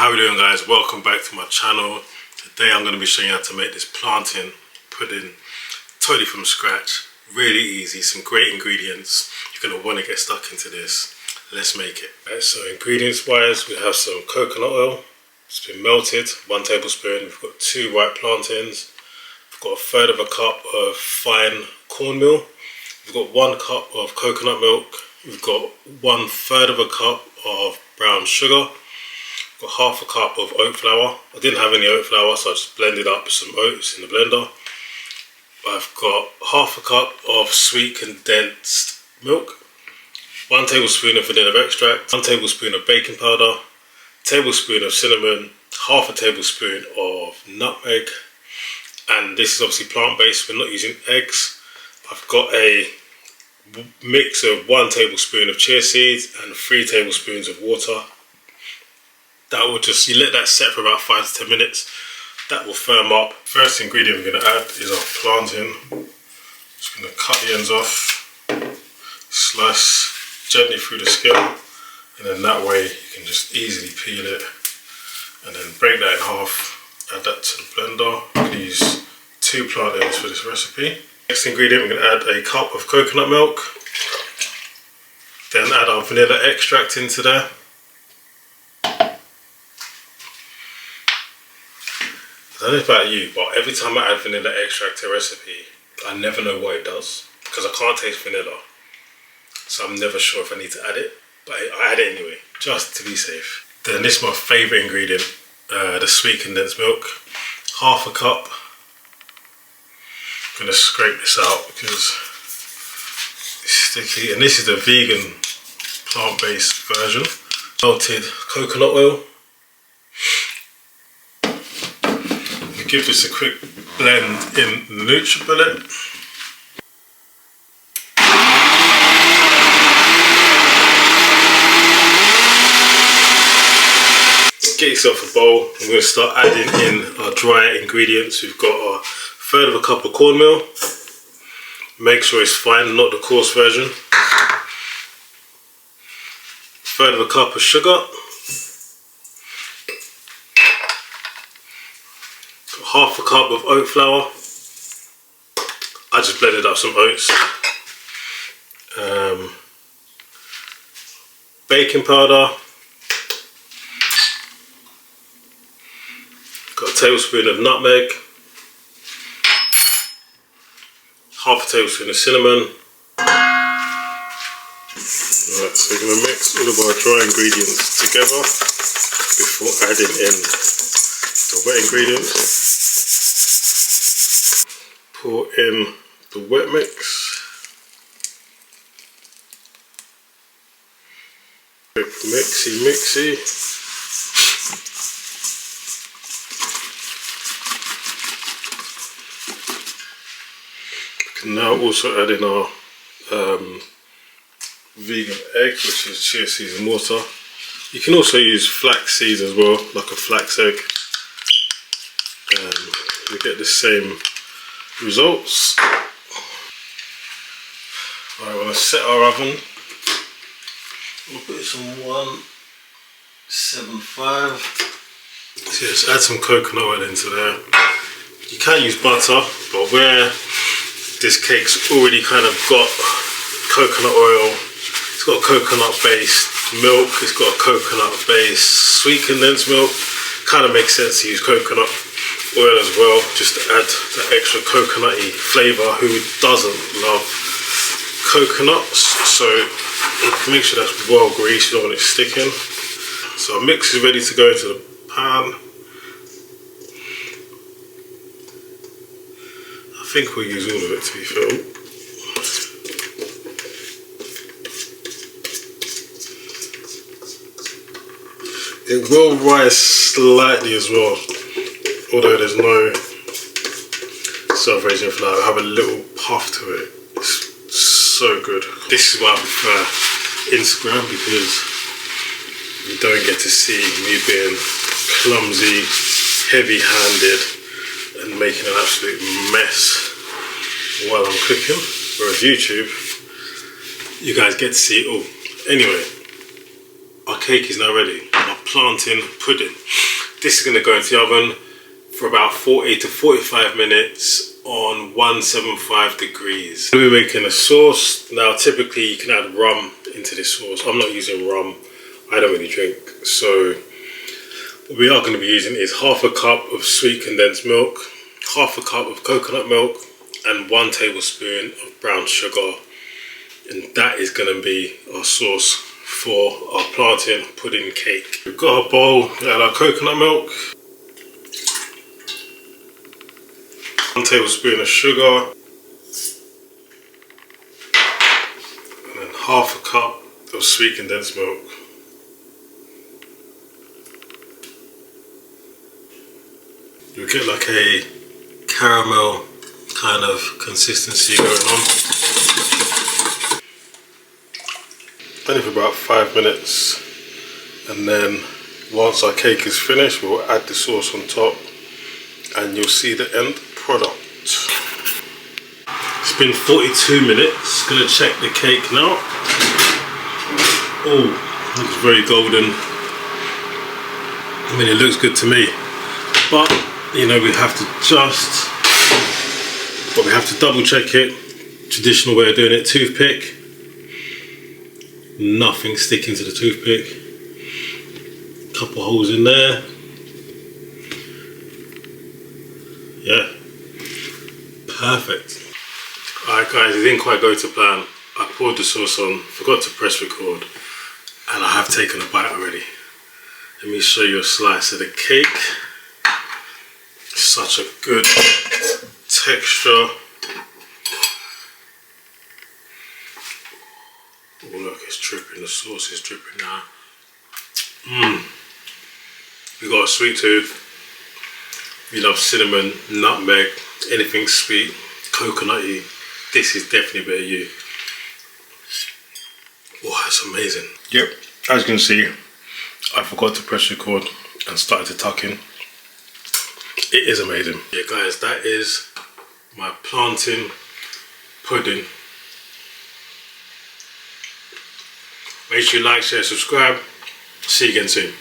How are we doing, guys? Welcome back to my channel. Today I'm going to be showing you how to make this plantain pudding totally from scratch. Really easy, some great ingredients. You're going to want to get stuck into this. Let's make it. Right, so ingredients wise, we have some coconut oil. It's been melted, 1 tablespoon. We've got 2 white plantains. We've got 1/3 of a cup of fine cornmeal. We've got 1 cup of coconut milk. We've got 1/3 of a cup of brown sugar. Got 1/2 cup of oat flour. I didn't have any oat flour, so I just blended up some oats in the blender. I've got 1/2 cup of sweet condensed milk, 1 tablespoon of vanilla extract, 1 tablespoon of baking powder, tablespoon of cinnamon, 1/2 tablespoon of nutmeg, and this is obviously plant-based. We're not using eggs. I've got a mix of 1 tablespoon of chia seeds and 3 tablespoons of water. That will just, you let that set for about 5 to 10 minutes. That will firm up. First ingredient we're going to add is our plantain. Just going to cut the ends off, slice gently through the skin, and then that way you can just easily peel it and then break that in half. Add that to the blender. I'm going to use 2 plantains for this recipe. Next ingredient, we're going to add a cup of coconut milk. Then add our vanilla extract into there. I don't know about you, but every time I add vanilla extract to a recipe, I never know what it does because I can't taste vanilla. So I'm never sure if I need to add it, but I add it anyway, just to be safe. Then this is my favourite ingredient, the sweet condensed milk. 1/2 cup. I'm going to scrape this out because it's sticky, and this is the vegan plant-based version. Melted coconut oil. Give this a quick blend in the NutriBullet. Get yourself a bowl. I'm going to start adding in our dry ingredients. We've got a 1/3 of a cup of cornmeal. Make sure it's fine, not the coarse version. 1/3 of a cup of sugar. 1/2 cup of oat flour. I just blended up some oats. Baking powder. Got a tablespoon of nutmeg. 1/2 tablespoon of cinnamon. Right, so we're going to mix all of our dry ingredients together before adding in the wet ingredients. Pour in the wet mix. Mixy. We can now also add in our vegan egg, which is chia seeds and water. You can also use flax seeds as well, like a flax egg. We get the same results. Right, we're going to set our oven. We'll put this on 175. So just add some coconut oil into there. You can use butter, but where this cake's already kind of got coconut oil, it's got coconut based milk, it's got a coconut based sweet condensed milk, kind of makes sense to use coconut oil as well, just to add that extra coconutty flavour. Who doesn't love coconuts? So make sure that's well greased, you don't want it sticking. So our mix is ready to go into the pan. I think we'll use all of it, to be fair. It will rise slightly as well, although there's no self-raising flour. I have a little puff to it. It's so good. This is why I prefer Instagram, because you don't get to see me being clumsy, heavy-handed and making an absolute mess while I'm cooking. Whereas YouTube, you guys get to see it all. Anyway, our cake is now ready. Our plantain pudding. This is going to go into the oven for about 40 to 45 minutes on 175 degrees. We're making a sauce. Now typically you can add rum into this sauce. I'm not using rum, I don't really drink. So what we are going to be using is half a cup of sweet condensed milk, half a cup of coconut milk, and 1 tablespoon of brown sugar. And that is going to be our sauce for our plantain pudding cake. We've got our bowl, add our coconut milk, 1 tablespoon of sugar, and then half a cup of sweet condensed milk. You'll get like a caramel kind of consistency going on. Only for about 5 minutes, and then once our cake is finished we'll add the sauce on top and you'll see the end product. It's been 42 minutes, gonna check the cake now. Oh, looks very golden. I mean, it looks good to me, but you know, we have to double check it. Traditional way of doing it, toothpick. Nothing sticking to the toothpick. Couple holes in there. Yeah, perfect. Alright guys, it didn't quite go to plan. I poured the sauce on, forgot to press record, and I have taken a bite already. Let me show you a slice of the cake. Such a good texture. Oh look, it's dripping, the sauce is dripping now. You got a sweet tooth, you love cinnamon, nutmeg, anything sweet, coconutty, this is definitely a bit of you. Wow, that's amazing. Yep, as you can see, I forgot to press record and started to tuck in. It is amazing. Yeah guys, that is my plantain pudding. Make sure you like, share, subscribe. See you again soon.